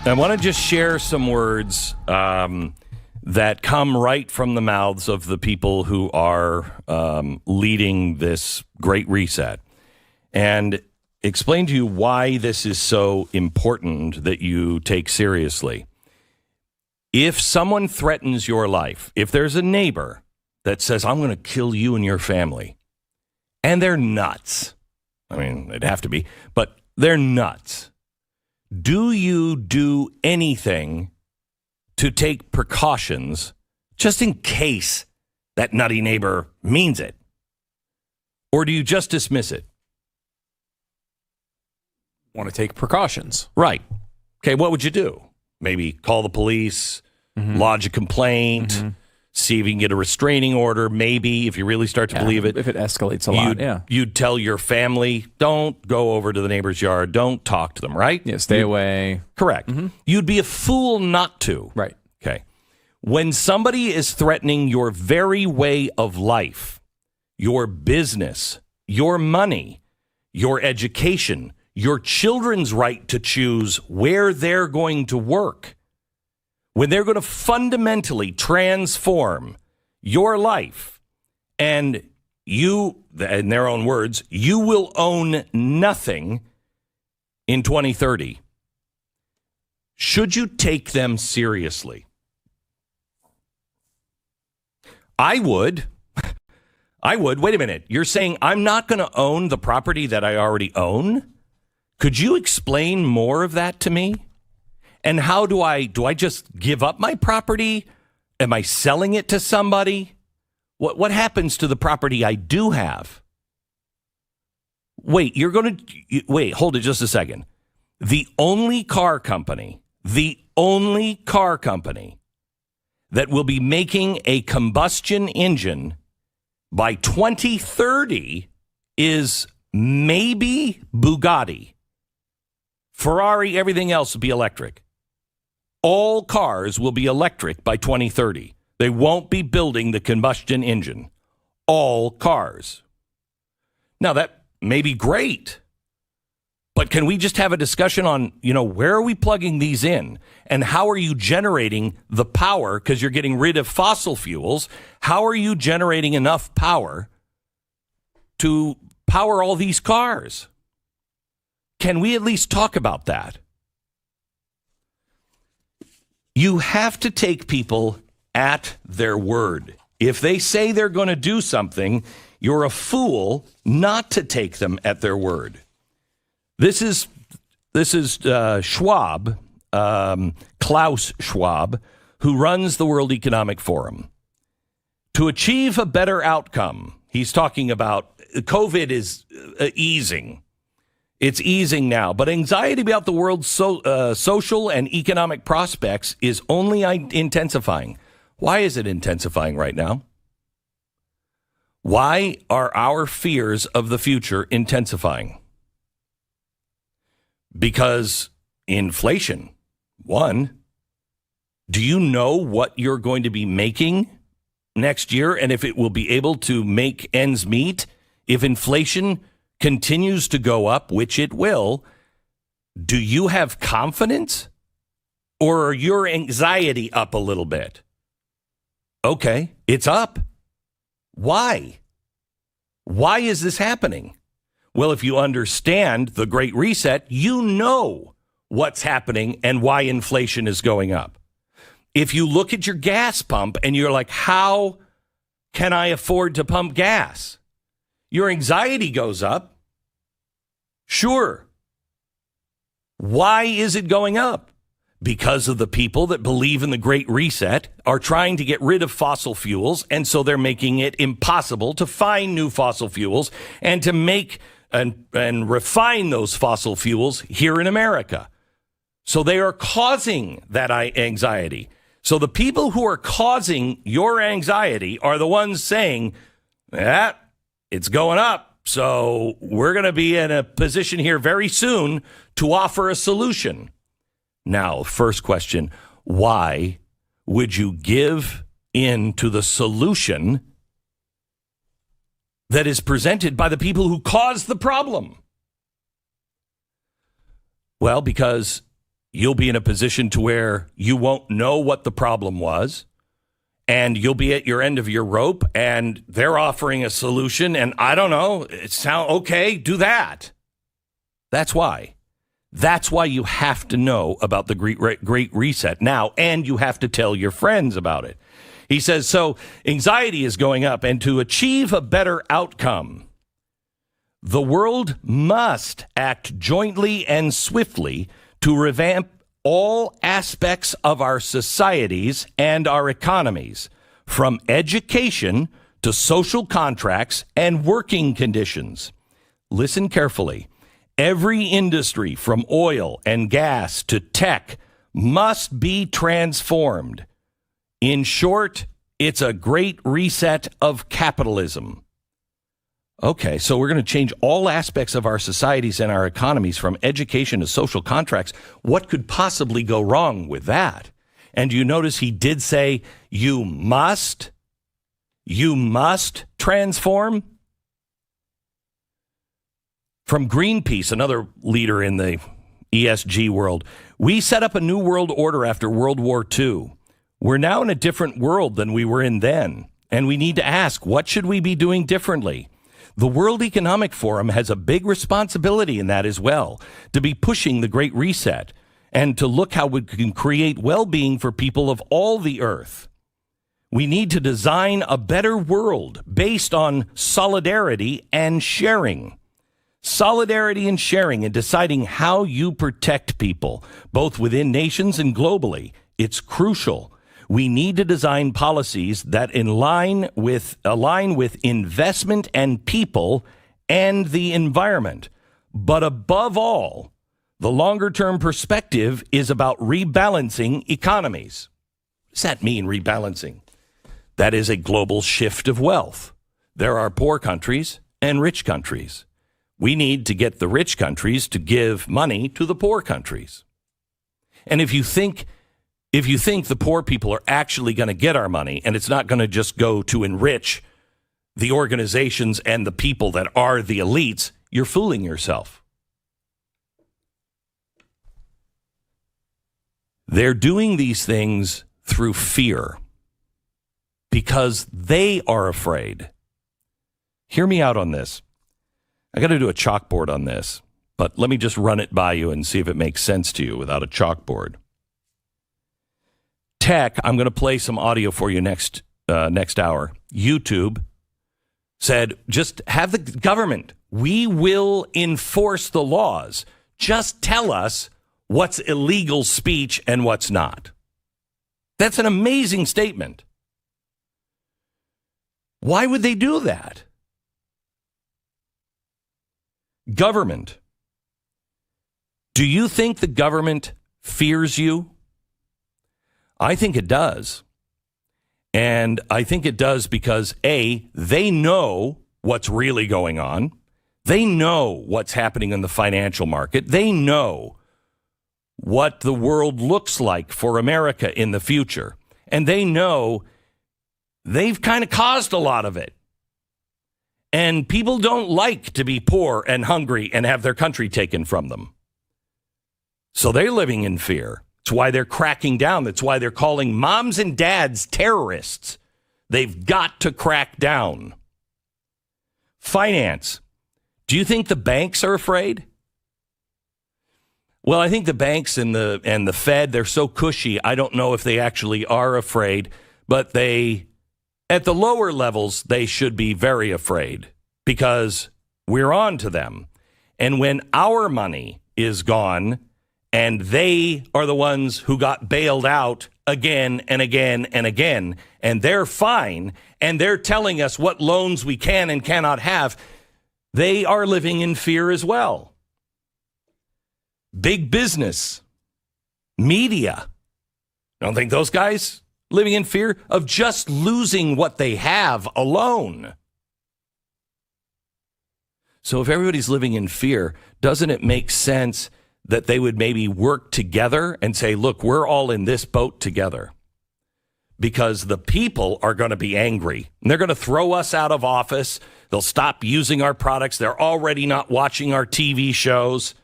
I want to just share some words that come right from the mouths of the people who are leading this great reset, and explain to you why this is so important that you take seriously. If someone threatens your life, if there's a neighbor that says, I'm going to kill you and your family, and they're nuts. I mean, they'd have to be, but they're nuts. Do you do anything to take precautions just in case that nutty neighbor means it? Or do you just dismiss it? Want to take precautions. Right. Okay, what would you do? Maybe call the police, lodge a complaint, see if you can get a restraining order, maybe, if you really start to believe it. If it escalates a lot, You'd tell your family, don't go over to the neighbor's yard, don't talk to them, right? Yeah, stay away. Correct. You'd be a fool not to. Right. Okay. When somebody is threatening your very way of life, your business, your money, your education, your children's right to choose where they're going to work, when they're going to fundamentally transform your life, and you, in their own words, you will own nothing in 2030, should you take them seriously? I would. Wait a minute. You're saying I'm not going to own the property that I already own? Could you explain more of that to me? And how do I just give up my property? Am I selling it to somebody? What happens to the property I do have? Wait, hold it just a second. The only car company that will be making a combustion engine by 2030 is maybe Bugatti. Ferrari, everything else will be electric. All cars will be electric by 2030. They won't be building the combustion engine. All cars. Now, that may be great, but can we just have a discussion on, where are we plugging these in? And how are you generating the power? Because you're getting rid of fossil fuels. How are you generating enough power to power all these cars? Can we at least talk about that? You have to take people at their word. If they say they're going to do something, you're a fool not to take them at their word. This is Schwab, Klaus Schwab, who runs the World Economic Forum. To achieve a better outcome, he's talking about COVID is easing. It's easing now, but anxiety about the world's social and economic prospects is only intensifying. Why is it intensifying right now? Why are our fears of the future intensifying? Because inflation. One, do you know what you're going to be making next year and if it will be able to make ends meet? If inflation continues to go up, which it will, do you have confidence, or are your anxiety up a little bit? Okay, it's up. Why? Why is this happening? Well, if you understand the Great Reset, you know what's happening and why inflation is going up. If you look at your gas pump and you're like, how can I afford to pump gas? Your anxiety goes up. Sure. Why is it going up? Because of the people that believe in the Great Reset are trying to get rid of fossil fuels, and so they're making it impossible to find new fossil fuels and to make and refine those fossil fuels here in America. So they are causing that anxiety. So the people who are causing your anxiety are the ones saying, it's going up. So we're going to be in a position here very soon to offer a solution. Now, first question, why would you give in to the solution that is presented by the people who caused the problem? Well, because you'll be in a position to where you won't know what the problem was, and you'll be at your end of your rope, and they're offering a solution, and I don't know, it sounds okay, do that. That's why. That's why you have to know about the Great Reset now, and you have to tell your friends about it. He says, so anxiety is going up, and to achieve a better outcome, the world must act jointly and swiftly to revamp all aspects of our societies and our economies, from education to social contracts and working conditions. Listen carefully. Every industry, from oil and gas to tech, must be transformed. In short, it's a great reset of capitalism. Okay, so we're going to change all aspects of our societies and our economies, from education to social contracts. What could possibly go wrong with that? And you notice he did say, you must transform. From Greenpeace, another leader in the ESG world, we set up a new world order after World War II. We're now in a different world than we were in then, and we need to ask, what should we be doing differently? The World Economic Forum has a big responsibility in that as well, to be pushing the Great Reset and to look how we can create well-being for people of all the earth. We need to design a better world based on solidarity and sharing. Solidarity and sharing, and deciding how you protect people, both within nations and globally. It's crucial. We need to design policies that align with investment and people and the environment. But above all, the longer-term perspective is about rebalancing economies. What does that mean, rebalancing? That is a global shift of wealth. There are poor countries and rich countries. We need to get the rich countries to give money to the poor countries. And if you think the poor people are actually going to get our money, and it's not going to just go to enrich the organizations and the people that are the elites, you're fooling yourself. They're doing these things through fear because they are afraid. Hear me out on this. I got to do a chalkboard on this, but let me just run it by you and see if it makes sense to you without a chalkboard. Tech, I'm going to play some audio for you next hour. YouTube said, just have the government. We will enforce the laws. Just tell us what's illegal speech and what's not. That's an amazing statement. Why would they do that? Government. Do you think the government fears you? I think it does. And I think it does because, A, they know what's really going on. They know what's happening in the financial market. They know what the world looks like for America in the future. And they know they've kind of caused a lot of it. And people don't like to be poor and hungry and have their country taken from them. So they're living in fear. That's why they're cracking down. That's why they're calling moms and dads terrorists. They've got to crack down. Finance. Do you think the banks are afraid? Well, I think the banks and the Fed, they're so cushy, I don't know if they actually are afraid, but they, at the lower levels, they should be very afraid because we're on to them. And when our money is gone and they are the ones who got bailed out again and again and again, and they're fine, and they're telling us what loans we can and cannot have, they are living in fear as well. Big business, media. Don't think those guys living in fear of just losing what they have alone. So if everybody's living in fear, doesn't it make sense that they would maybe work together and say, look, we're all in this boat together? Because the people are going to be angry. And they're going to throw us out of office. They'll stop using our products. They're already not watching our TV shows.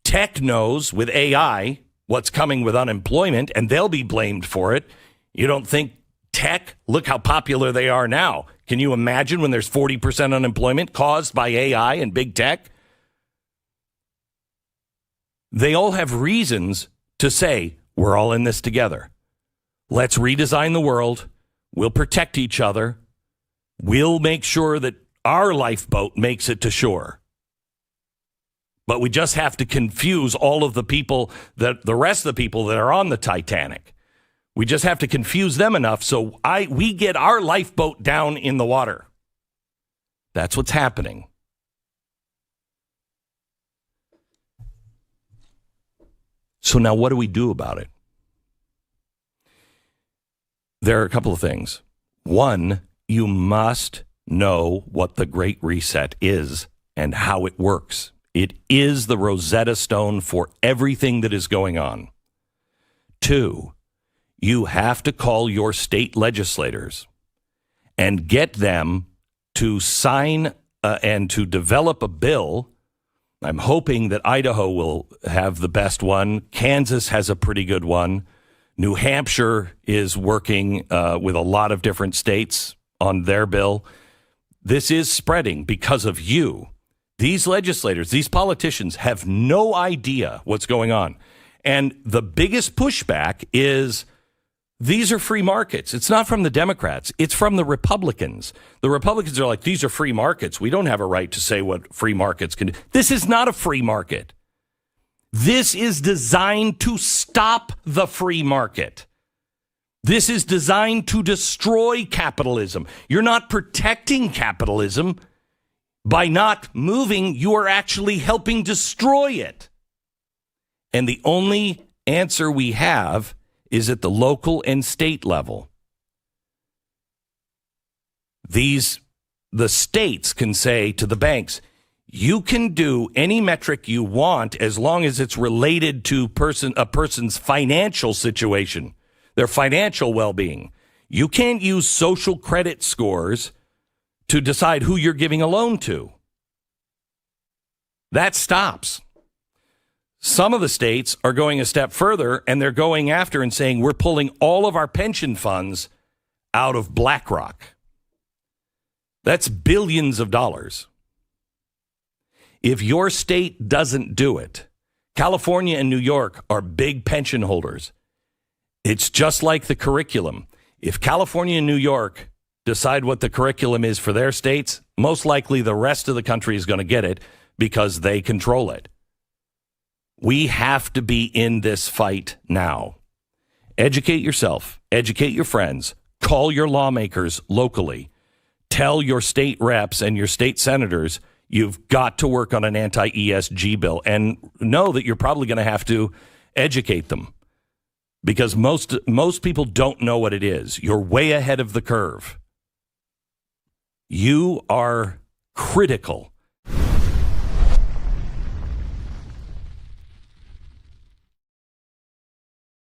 Tech knows with AI what's coming with unemployment, and they'll be blamed for it. You don't think tech, look how popular they are now. Can you imagine when there's 40% unemployment caused by AI and big tech? They all have reasons to say, we're all in this together. Let's redesign the world. We'll protect each other. We'll make sure that our lifeboat makes it to shore. But we just have to confuse all of the people, the rest of the people that are on the Titanic. We just have to confuse them enough so we get our lifeboat down in the water. That's what's happening. So now what do we do about it? There are a couple of things. One, you must know what the Great Reset is and how it works. It is the Rosetta Stone for everything that is going on. Two, you have to call your state legislators and get them to sign and to develop a bill. I'm hoping that Idaho will have the best one. Kansas has a pretty good one. New Hampshire is working with a lot of different states on their bill. This is spreading because of you. These legislators, these politicians have no idea what's going on. And the biggest pushback is these are free markets. It's not from the Democrats. It's from the Republicans. The Republicans are like, these are free markets. We don't have a right to say what free markets can do. This is not a free market. This is designed to stop the free market. This is designed to destroy capitalism. You're not protecting capitalism. By not moving, you are actually helping destroy it. And the only answer we have is at the local and state level. The states can say to the banks, you can do any metric you want as long as it's related to a person's financial situation, their financial well-being. You can't use social credit scores to decide who you're giving a loan to. That stops. Some of the states are going a step further, and they're going after and saying, we're pulling all of our pension funds out of BlackRock. That's billions of dollars. If your state doesn't do it, California and New York are big pension holders. It's just like the curriculum. If California and New York decide what the curriculum is for their states, most likely the rest of the country is going to get it because they control it. We have to be in this fight now. Educate yourself. Educate your friends. Call your lawmakers locally. Tell your state reps and your state senators you've got to work on an anti-ESG bill, and know that you're probably going to have to educate them because most people don't know what it is. You're way ahead of the curve. You are critical